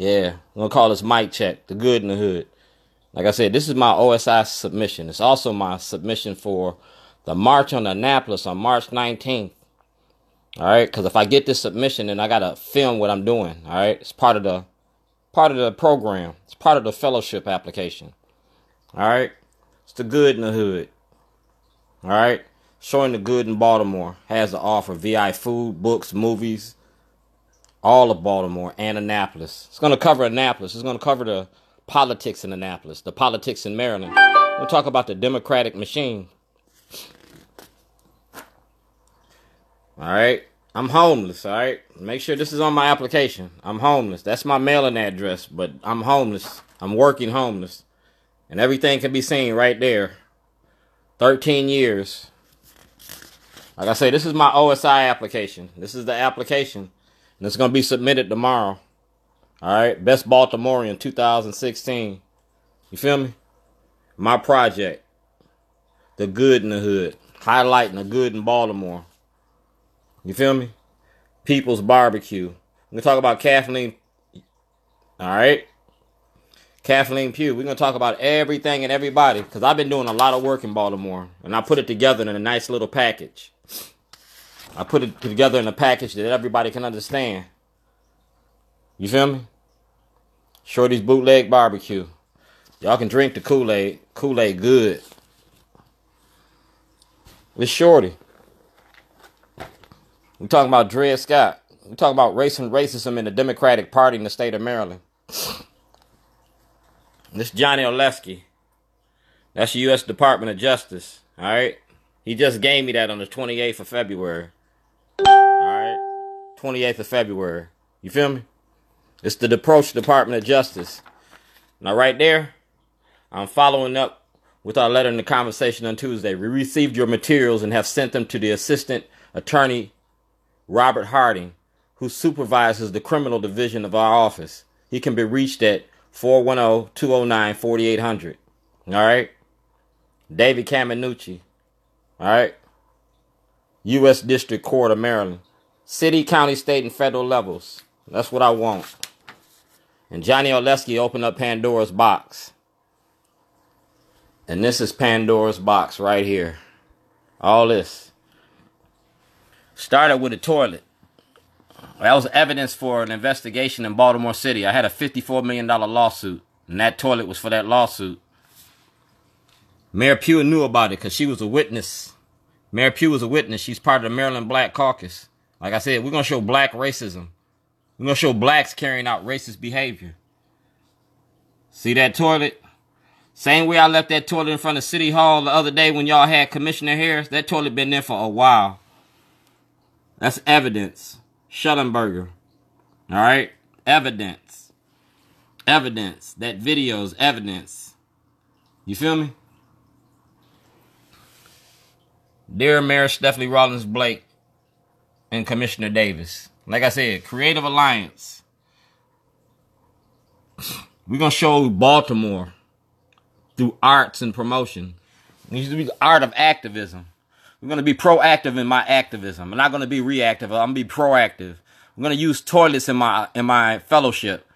Yeah, I'm gonna call this mic check, the good in the hood. Like I said, this is my OSI submission. It's also my submission for the March on Annapolis on March 19th. All right, because if I get this submission, then I gotta film what I'm doing. All right, it's part of the program. It's part of the fellowship application. All right, it's the good in the hood. All right, showing the good in Baltimore has to offer VI food, books, movies, all of Baltimore and Annapolis. It's gonna cover Annapolis. It's gonna cover the politics in Annapolis, the politics in Maryland. We'll talk about the Democratic machine. All right. I'm homeless, all right? Make sure this is on my application. I'm homeless. That's my mailing address, but I'm homeless. I'm working homeless. And everything can be seen right there. 13 years. Like I say, this is my OSI application. This is the application. And it's going to be submitted tomorrow. All right? Best Baltimorean 2016. You feel me? My project. The good in the hood. Highlighting the good in Baltimore. You feel me? People's Barbecue. We're going to talk about Kathleen. All right? Kathleen Pugh. We're going to talk about everything and everybody. Because I've been doing a lot of work in Baltimore. And I put it together in a nice little package. I put it together in a package that everybody can understand. You feel me? Shorty's Bootleg Barbecue. Y'all can drink the Kool-Aid. Kool-Aid good. It's Shorty. We're talking about Dred Scott. We're talking about race and racism in the Democratic Party in the state of Maryland. This Johnny Olszewski. That's the U.S. Department of Justice. All right? He just gave me that on the 28th of February. All right? 28th of February. You feel me? It's the DeProach Department of Justice. Now, right there, I'm following up with our letter in the conversation on Tuesday. We received your materials and have sent them to the Assistant Attorney Robert Harding, who supervises the criminal division of our office. He can be reached at 410-209-4800. All right? David Caminucci. All right? U.S. District Court of Maryland. City, county, state, and federal levels. That's what I want. And Johnny Olszewski opened up Pandora's box. And this is Pandora's box right here. All this. Started with a toilet. That was evidence for an investigation in Baltimore City. I had a $54 million lawsuit, and that toilet was for that lawsuit. Mayor Pugh knew about it because she was a witness. Mayor Pugh was a witness. She's part of the Maryland Black Caucus. Like I said, we're going to show black racism. We're going to show blacks carrying out racist behavior. See that toilet? Same way I left that toilet in front of City Hall the other day when y'all had Commissioner Harris. That toilet been there for a while. That's evidence. Schellenberger. All right? Evidence. Evidence. That video is evidence. You feel me? Dear Mayor Stephanie Rawlings Blake and Commissioner Davis. Like I said, Creative Alliance. We're going to show Baltimore through arts and promotion. It needs to be the art of activism. We're going to be proactive in my activism. I'm not going to be reactive. I'm going to be proactive. I'm going to use toilets in my fellowship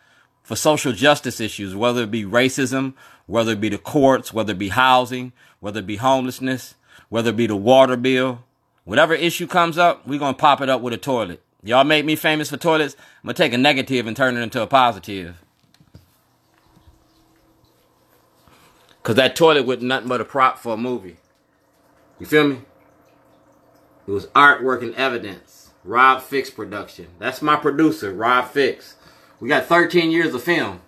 for social justice issues, whether it be racism, whether it be the courts, whether it be housing, whether it be homelessness, whether it be the water bill. Whatever issue comes up, we're going to pop it up with a toilet. Y'all make me famous for toilets. I'm going to take a negative and turn it into a positive. Because that toilet was nothing but a prop for a movie. You feel me? It was artwork and evidence. Rob Fix production. That's my producer, Rob Fix. We got 13 years of film.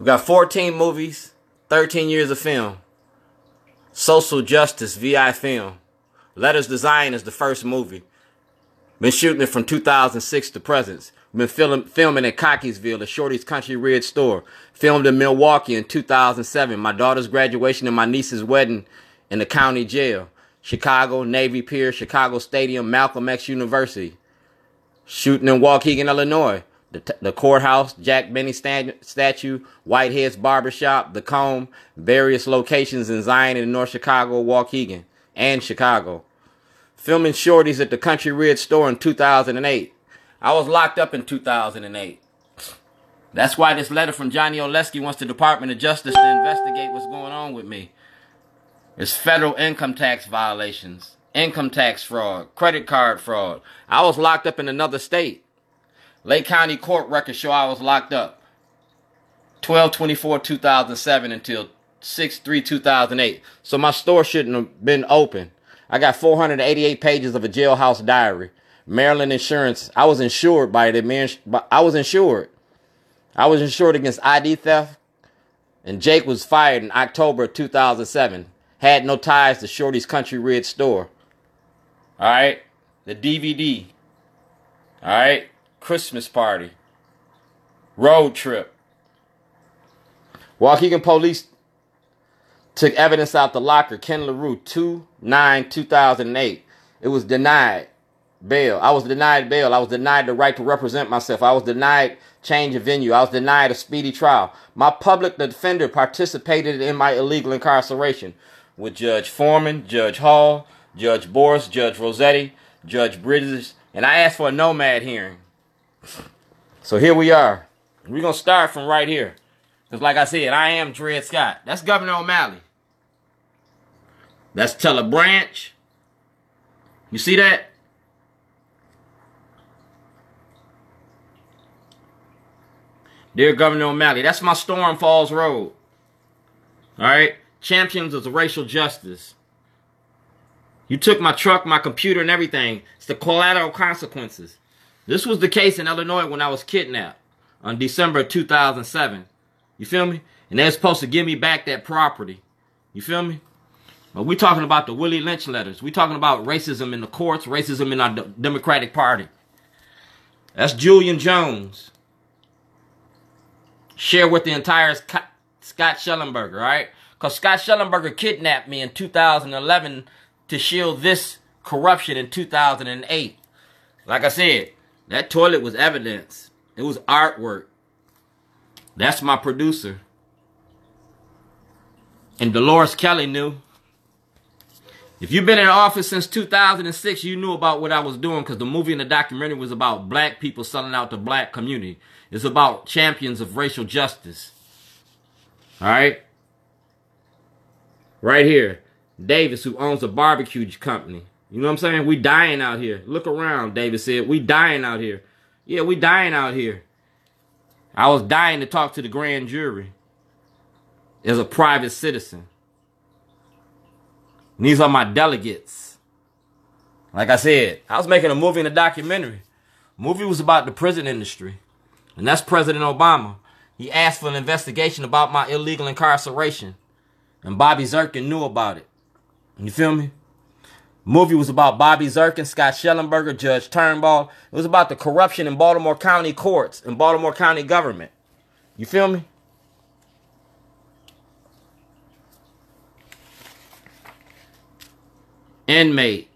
We got 14 movies, 13 years of film. Social Justice, VI film. Letters Design is the first movie. Been shooting it from 2006 to present. Been filming in Cockeysville, at Shorty's Country Ridge store. Filmed in Milwaukee in 2007. My daughter's graduation and my niece's wedding in the county jail. Chicago, Navy Pier, Chicago Stadium, Malcolm X University. Shooting in Waukegan, Illinois. The courthouse, Jack Benny statue, Whitehead's barbershop, the Comb, various locations in Zion and North Chicago, Waukegan, and Chicago. Filming Shorties at the Country Ridge store in 2008. I was locked up in 2008. That's why this letter from Johnny Oleszki wants the Department of Justice to investigate what's going on with me. It's federal income tax violations, income tax fraud, credit card fraud. I was locked up in another state. Lake County court records show I was locked up 12/24/2007 until 6/3/2008. So my store shouldn't have been open. I got 488 pages of a jailhouse diary. Maryland insurance. I was insured by the I was insured. I was insured against ID theft. And Jake was fired in October of 2007. Had no ties to Shorty's Country Ridge store. Alright? The DVD. Alright? Christmas party. Road trip. Waukegan police took evidence out the locker. Ken LaRue, 2/9/2008. It was denied bail. I was denied bail. I was denied the right to represent myself. I was denied change of venue. I was denied a speedy trial. My public defender participated in my illegal incarceration with Judge Foreman, Judge Hall, Judge Boris, Judge Rossetti, Judge Bridges, and I asked for a nomad hearing. So here we are. We're going to start from right here. Because like I said, I am Dred Scott. That's Governor O'Malley. That's Teller Branch. You see that? Dear Governor O'Malley, that's my Storm Falls Road. Alright? Champions of racial justice. You took my truck, my computer, and everything. It's the collateral consequences. This was the case in Illinois when I was kidnapped on December of 2007. You feel me? And they're supposed to give me back that property. You feel me? But we're talking about the Willie Lynch letters. We're talking about racism in the courts, racism in our Democratic Party. That's Julian Jones. Share with the entire Scott Schellenberger, all right? Because Scott Schellenberger kidnapped me in 2011 to shield this corruption in 2008. Like I said, that toilet was evidence. It was artwork. That's my producer. And Dolores Kelly knew. If you've been in office since 2006, you knew about what I was doing because the movie and the documentary was about black people selling out the black community. It's about champions of racial justice. All right? Right here. Davis, who owns a barbecue company. You know what I'm saying? We dying out here. Look around, Davis said. We dying out here. Yeah, we dying out here. I was dying to talk to the grand jury as a private citizen. And these are my delegates. Like I said, I was making a movie and a documentary. The movie was about the prison industry. And that's President Obama. He asked for an investigation about my illegal incarceration. And Bobby Zirkin knew about it. You feel me? The movie was about Bobby Zirkin, Scott Schellenberger, Judge Turnbull. It was about the corruption in Baltimore County courts and Baltimore County government. You feel me? Inmate.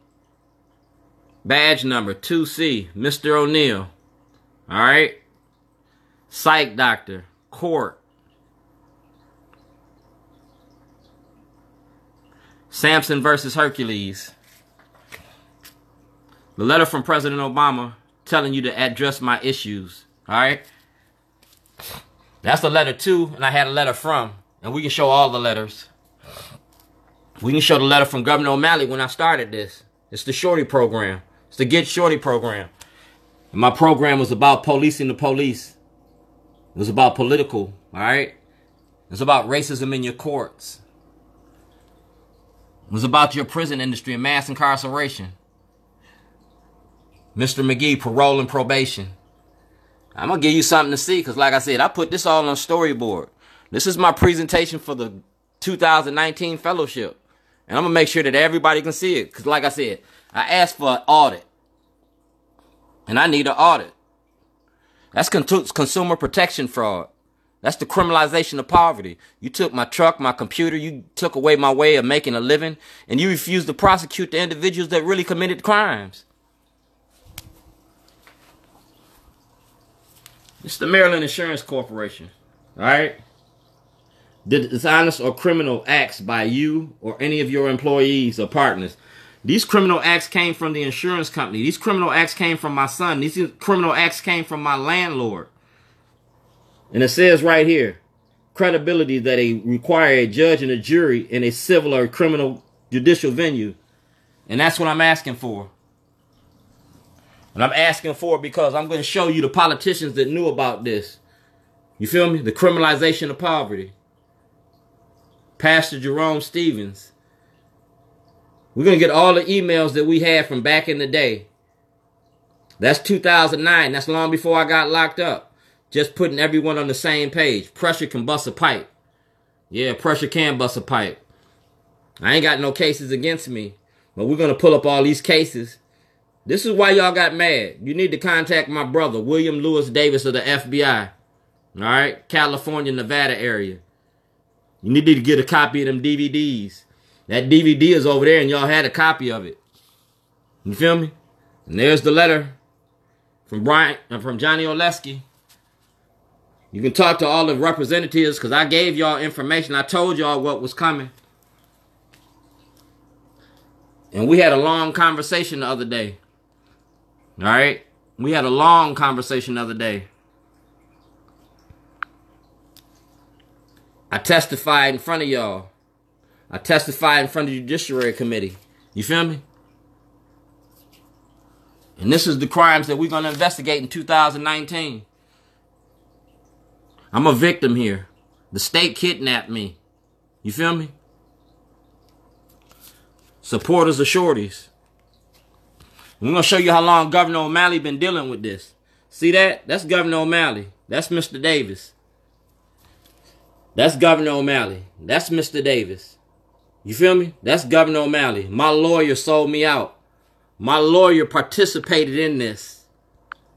Badge number 2C, Mr. O'Neill. All right? Psych doctor. Court. Samson versus Hercules. The letter from President Obama telling you to address my issues. All right? That's the letter to, and I had a letter from. And we can show all the letters. We can show the letter from Governor O'Malley when I started this. It's the Shorty program. It's the Get Shorty program. And my program was about policing the police. It was about political, all right? It's about racism in your courts. It was about your prison industry and mass incarceration. Mr. McGee, parole and probation. I'm going to give you something to see because, like I said, I put this all on storyboard. This is my presentation for the 2019 fellowship. And I'm going to make sure that everybody can see it. Because, like I said, I asked for an audit. And I need an audit. That's consumer protection fraud. That's the criminalization of poverty. You took my truck, my computer, you took away my way of making a living, and you refused to prosecute the individuals that really committed crimes. It's the Maryland Insurance Corporation. All right? The dishonest or criminal acts by you or any of your employees or partners. These criminal acts came from the insurance company. These criminal acts came from my son. These criminal acts came from my landlord. And it says right here, credibility that they require a judge and a jury in a civil or criminal judicial venue. And that's what I'm asking for. And I'm asking for it because I'm going to show you the politicians that knew about this. You feel me? The criminalization of poverty. Pastor Jerome Stevens. We're going to get all the emails that we had from back in the day. That's 2009. That's long before I got locked up. Just putting everyone on the same page. Pressure can bust a pipe. Yeah, pressure can bust a pipe. I ain't got no cases against me. But we're going to pull up all these cases. This is why y'all got mad. You need to contact my brother, William Lewis Davis of the FBI. All right? California, Nevada area. You need to get a copy of them DVDs. That DVD is over there and y'all had a copy of it. You feel me? And there's the letter from Johnny Olszewski. You can talk to all the representatives because I gave y'all information. I told y'all what was coming. And we had a long conversation the other day. All right? We had a long conversation the other day. I testified in front of y'all. I testified in front of the Judiciary Committee. You feel me? And this is the crimes that we're going to investigate in 2019. I'm a victim here. The state kidnapped me. You feel me? Supporters of shorties. We're going to show you how long Governor O'Malley been dealing with this. See that? That's Governor O'Malley. That's Mr. Davis. That's Governor O'Malley. That's Mr. Davis. You feel me? That's Governor O'Malley. My lawyer sold me out. My lawyer participated in this.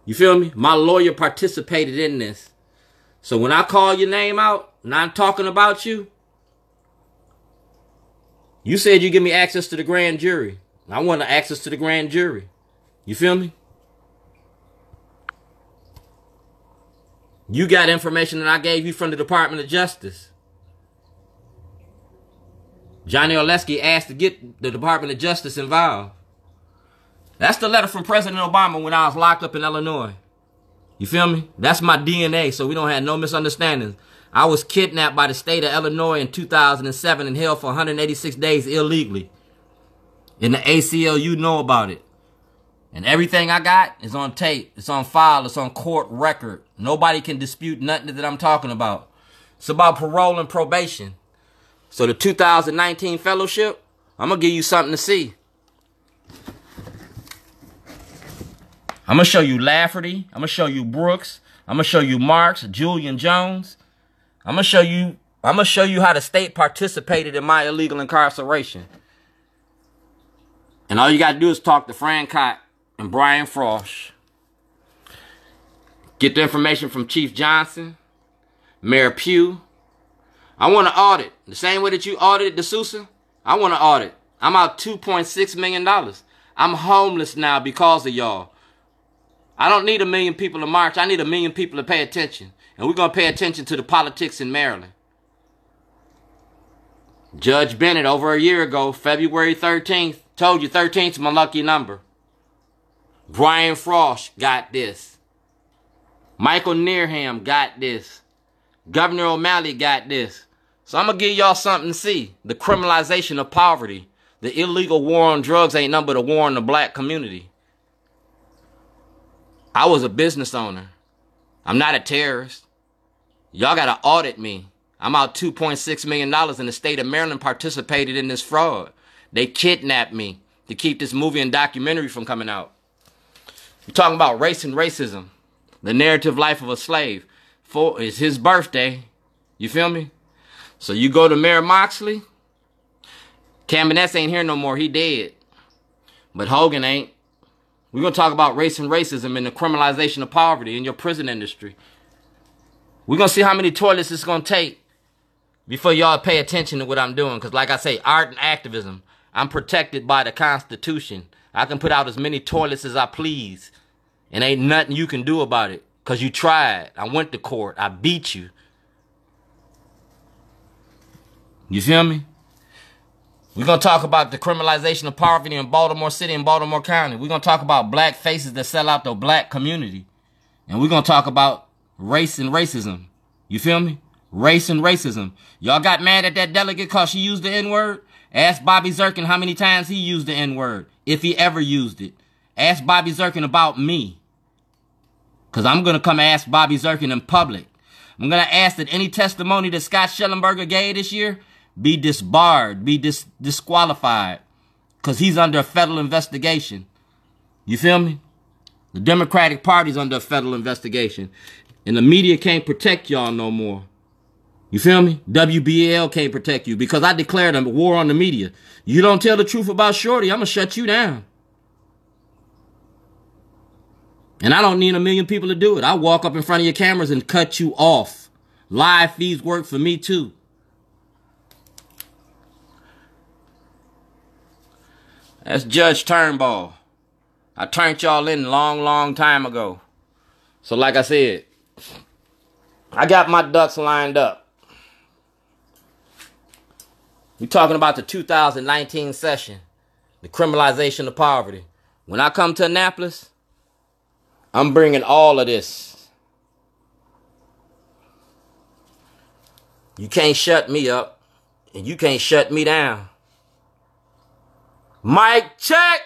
You feel me? My lawyer participated in this. So when I call your name out and I'm talking about you, you said you give me access to the grand jury. I want access to the grand jury. You feel me? You got information that I gave you from the Department of Justice. Johnny Olszewski asked to get the Department of Justice involved. That's the letter from President Obama when I was locked up in Illinois. You feel me? That's my DNA, so we don't have no misunderstandings. I was kidnapped by the state of Illinois in 2007 and held for 186 days illegally. In the ACLU, you know about it. And everything I got is on tape. It's on file. It's on court record. Nobody can dispute nothing that I'm talking about. It's about parole and probation. So the 2019 fellowship, I'm going to give you something to see. I'm going to show you Lafferty. I'm going to show you Brooks. I'm going to show you Marks, Julian Jones. I'm going to show you how the state participated in my illegal incarceration. And all you got to do is talk to Fran Cott and Brian Frosch. Get the information from Chief Johnson, Mayor Pugh. I want to audit. The same way that you audited D'Souza, I want to audit. I'm out $2.6 million. I'm homeless now because of y'all. I don't need 1 million people to march. I need 1 million people to pay attention. And we're going to pay attention to the politics in Maryland. Judge Bennett, over a year ago, February 13th, told you 13th is my lucky number. Brian Frosch got this. Michael Nearham got this. Governor O'Malley got this. So I'm going to give y'all something to see. The criminalization of poverty. The illegal war on drugs ain't nothing but a war on the black community. I was a business owner. I'm not a terrorist. Y'all got to audit me. I'm out $2.6 million and the state of Maryland participated in this fraud. They kidnapped me to keep this movie and documentary from coming out. You're talking about race and racism. The narrative life of a slave. It's his birthday. You feel me? So you go to Mayor Moxley. Kamenetz ain't here no more. He dead. But Hogan ain't. We're going to talk about race and racism and the criminalization of poverty in your prison industry. We're going to see how many toilets it's going to take before y'all pay attention to what I'm doing. Because like I say, art and activism, I'm protected by the Constitution. I can put out as many toilets as I please. And ain't nothing you can do about it. Because you tried. I went to court. I beat you. You feel me? We're going to talk about the criminalization of poverty in Baltimore City and Baltimore County. We're going to talk about black faces that sell out the black community. And we're going to talk about race and racism. You feel me? Race and racism. Y'all got mad at that delegate because she used the N-word? Ask Bobby Zirkin how many times he used the N-word, if he ever used it. Ask Bobby Zirkin about me. Because I'm going to come ask Bobby Zirkin in public. I'm going to ask that any testimony that Scott Schellenberger gave this year be disbarred, be disqualified. Because he's under a federal investigation. You feel me? The Democratic Party's under a federal investigation. And the media can't protect y'all no more. You feel me? WBL can't protect you because I declared a war on the media. You don't tell the truth about Shorty, I'm going to shut you down. And I don't need 1 million people to do it. I walk up in front of your cameras and cut you off. Live feeds work for me too. That's Judge Turnbull. I turned y'all in a long time ago. So like I said, I got my ducks lined up. We're talking about the 2019 session, the criminalization of poverty. When I come to Annapolis, I'm bringing all of this. You can't shut me up, and you can't shut me down. Mic check.